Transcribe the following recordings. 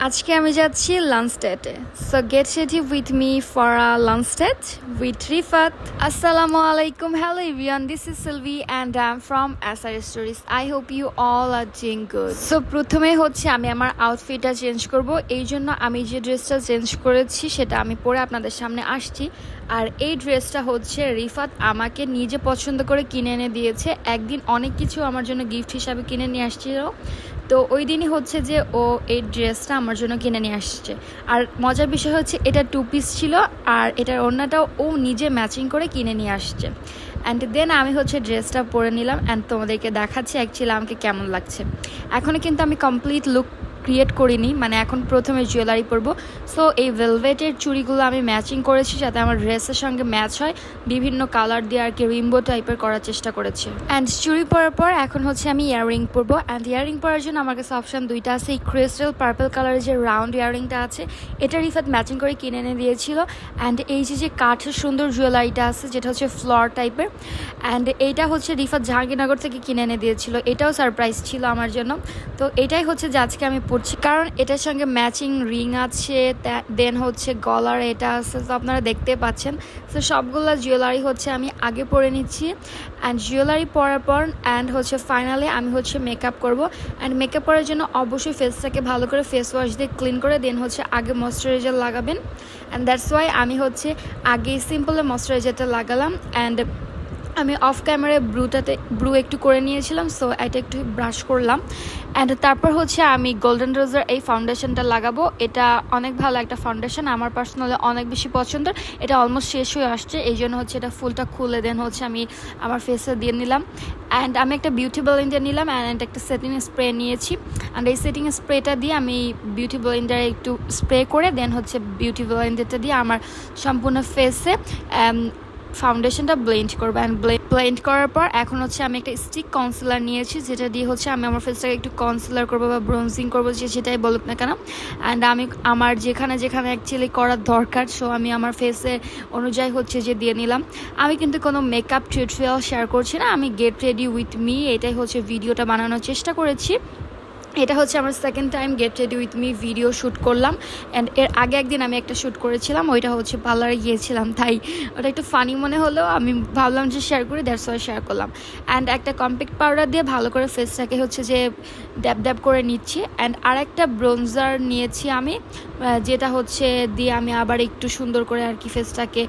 আজকে আমি যাচ্ছি লাঞ্চ ডেটে। So get ready with me for a lunch date with Rifat. আসসালামু আলাইকুম, hello everyone, this is Silvi and I am from SR stories. I hope you all are doing good. So প্রথমে হচ্ছে আমি আমার আউটফিটটা চেঞ্জ করব, এই জন্য আমি যে ড্রেসটা চেঞ্জ করেছি সেটা আমি পরে আপনাদের সামনে আসছি। আর এই ড্রেসটা হচ্ছে রিফাত আমাকে নিজে পছন্দ করে কিনে এনে দিয়েছে। একদিন অনেক কিছু আমার জন্য গিফট হিসাবে কিনে নিয়ে আসছিল, তো ওই দিনই হচ্ছে যে ও এই ড্রেসটা আমার জন্য কিনে নিয়ে আসছে। আর মজার বিষয় হচ্ছে এটা 2 পিস ছিল, আর এটার ওড়নাটাও ও নিজে ম্যাচিং করে কিনে নিয়ে আসছে। অ্যান্ড দেন আমি হচ্ছে ড্রেসটা পরে নিলাম অ্যান্ড তোমাদেরকে দেখাচ্ছি অ্যাকচুয়ালি আমাকে কেমন লাগছে। এখনও কিন্তু আমি কমপ্লিট লুক ক্রিয়েট করিনি, মানে এখন প্রথমে জুয়েলারি পরবো। সো এই ভেলভেটের চুড়িগুলো আমি ম্যাচিং করেছি যাতে আমার ড্রেসের সঙ্গে ম্যাচ হয়, বিভিন্ন কালার দিয়ে আর কি রেইনবো টাইপের করার চেষ্টা করেছি। অ্যান্ড চুড়ি পরার পর এখন হচ্ছে আমি ইয়াররিং পরবো। অ্যান্ড ইয়াররিং পরার জন্য আমার কাছে অপশান 2টা আছে। এই ক্রিস্টাল পার্পল কালারের যে রাউন্ড ইয়াররিংটা আছে এটা রিফাত ম্যাচিং করে কিনে এনে দিয়েছিল। অ্যান্ড এই যে কাঠের সুন্দর জুয়েলারিটা আছে যেটা হচ্ছে ফ্লোর টাইপের, অ্যান্ড এইটা হচ্ছে রিফাত জাহাঙ্গীরনগর থেকে কিনে এনে দিয়েছিল। এটাও সারপ্রাইজ ছিল আমার জন্য। তো এটাই হচ্ছে যে আজকে আমি কারণ এটার সঙ্গে ম্যাচিং রিং আছে, দেন হচ্ছে গলার এটা আছে, তো আপনারা দেখতে পাচ্ছেন। তো সবগুলো জুয়েলারি হচ্ছে আমি আগে পরে নিচ্ছি। অ্যান্ড জুয়েলারি পরার পর অ্যান্ড হচ্ছে ফাইনালি আমি হচ্ছে মেকআপ করব। অ্যান্ড মেকআপ করার জন্য অবশ্যই ফেসটাকে ভালো করে ফেস ওয়াশ দিয়ে ক্লিন করে দেন হচ্ছে আগে ময়শ্চারাইজার লাগাবেন। অ্যান্ড দ্যাটস ওয়াই আমি হচ্ছে আগে সিম্পলে ময়শ্চারাইজারটা লাগালাম। অ্যান্ড আমি অফ ক্যামেরায় ব্রু একটু করে নিয়েছিলাম, সো এটা একটু ব্রাশ করলাম। অ্যান্ড তারপর হচ্ছে আমি গোল্ডেন রোজের এই ফাউন্ডেশনটা লাগাবো। এটা অনেক ভালো একটা ফাউন্ডেশন, আমার পার্সোনালি অনেক বেশি পছন্দের। এটা অলমোস্ট শেষ হয়ে আসছে, এই জন্য হচ্ছে এটা ফুলটা খুলে দেন হচ্ছে আমি আমার ফেসে দিয়ে নিলাম। অ্যান্ড আমি একটা বিউটি ব্লেন্ডার নিলাম অ্যান্ড একটা সেটিং স্প্রে নিয়েছি। অ্যান্ড এই সেটিং স্প্রেটা দিয়ে আমি বিউটি ব্লেন্ডারে একটু স্প্রে করে দেন হচ্ছে বিউটি ব্লেন্ডারটা দিয়ে আমার সম্পূর্ণ ফেসে ফাউন্ডেশনটা ব্লেন্ড করবো। অ্যান্ড ব্লেন্ড করার পর এখন হচ্ছে আমি একটা স্টিক কনসিলার নিয়েছি, যেটা দিয়ে হচ্ছে আমি আমার ফেসটাকে একটু কনসিলার করবো বা ব্রোনজিং করবো, যেটাই বলুক না কেন। অ্যান্ড আমি আমার যেখানে অ্যাকচুয়ালি করার দরকার, সো আমি আমার ফেসে অনুযায়ী হচ্ছে যে দিয়ে নিলাম। আমি কিন্তু কোনো মেকআপ টিউটোরিয়াল শেয়ার করছি না, আমি গেট রেডি উইথ মি এটাই হচ্ছে ভিডিওটা বানানোর চেষ্টা করেছি। এটা হচ্ছে আমার second time gate ready with me video shoot করলাম। অ্যান্ড এর আগে একদিন আমি একটা শ্যুট করেছিলাম, ওইটা হচ্ছে পার্লারে গিয়েছিলাম, তাই ওটা একটু ফানি মনে হলো, আমি ভাবলাম যে শেয়ার করি, দ্যাটস ওয়াই শেয়ার করলাম। অ্যান্ড একটা কম্প্যাক্ট পাউডার দিয়ে ভালো করে ফেসটাকে হচ্ছে যে ড্যাব করে নিচ্ছি। অ্যান্ড আর একটা ব্রোনজার নিয়েছি আমি, যেটা হচ্ছে দিয়ে আমি আবার একটু সুন্দর করে আর কি ফেসটাকে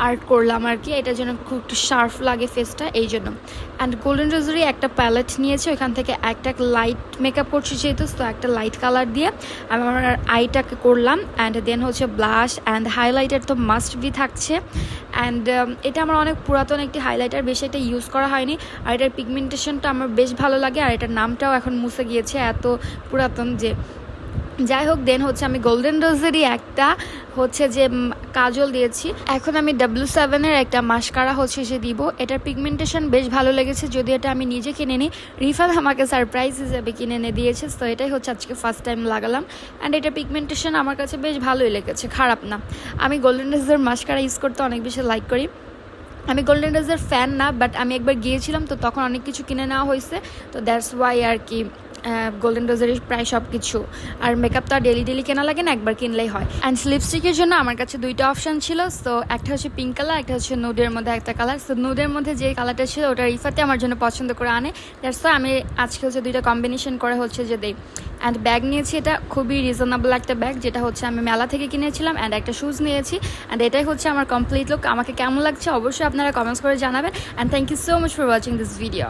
আর্ট করলাম আর কি, এটার জন্য খুব একটু শার্প লাগে ফেসটা, এই জন্য। অ্যান্ড গোল্ডেন রোজারি একটা প্যালেট নিয়েছি, ওইখান থেকে একটা লাইট মেকআপ করছি যেহেতু, তো একটা লাইট কালার দিয়ে আমি আমার আইটাকে করলাম। অ্যান্ড দেন হচ্ছে ব্লাশ অ্যান্ড হাইলাইটার তো মাস্ট বি থাকছে। অ্যান্ড এটা আমার অনেক পুরাতন একটি হাইলাইটার, বেশি একটা ইউজ করা হয়নি। আর এটার পিগমেন্টেশনটা আমার বেশ ভালো লাগে, আর এটার নামটাও এখন মুছে গিয়েছে, এত পুরাতন যে। যাই হোক, দেন হচ্ছে আমি গোল্ডেন রোজেরই একটা হচ্ছে যে কাজল দিয়েছি। এখন আমি W7-এর একটা মাস্কারা হচ্ছে যে দিব। এটার পিগমেন্টেশন বেশ ভালো লেগেছে, যদি এটা আমি নিজে কিনে নিই, রিফাত আমাকে সারপ্রাইজ হিসেবে কিনে এনে দিয়েছে। তো এটাই হচ্ছে আজকে ফার্স্ট টাইম লাগালাম। অ্যান্ড এটার পিগমেন্টেশন আমার কাছে বেশ ভালোই লেগেছে, খারাপ না। আমি গোল্ডেন রোজের মাস্কারা ইউজ করতে অনেক বেশি লাইক করি। আমি গোল্ডেন রোজের ফ্যান না, বাট আমি একবার গিয়েছিলাম তো তখন অনেক কিছু কিনে নেওয়া হয়েছে, তো দ্যাটস ওয়াই আর কি গোল্ডেন রোজারের প্রায় সব কিছু। আর মেকআপ তো আর ডেলি কেনা লাগে না, একবার কিনলেই হয়। অ্যান্ড লিপস্টিকের জন্য আমার কাছে 2টা অপশান ছিল। সো একটা হচ্ছে পিঙ্ক কালার, একটা হচ্ছে নুডের মধ্যে একটা কালার। সো নুডের মধ্যে যে কালারটা ছিল ওটা রিফাতে আমার জন্য পছন্দ করে আনে, দ্যাটস ওয়াই আমি আজকে হচ্ছে 2টা কম্বিনেশন করে হচ্ছে যে দেই। অ্যান্ড ব্যাগ নিয়েছি, এটা খুবই রিজনেবল একটা ব্যাগ, যেটা হচ্ছে আমি মেলা থেকে কিনেছিলাম। অ্যান্ড একটা শুজ নিয়েছি। অ্যান্ড এটাই হচ্ছে আমার কমপ্লিট লুক। আমাকে কেমন লাগছে অবশ্যই আপনারা কমেন্টস করে জানাবেন। And thank you so much for watching this video.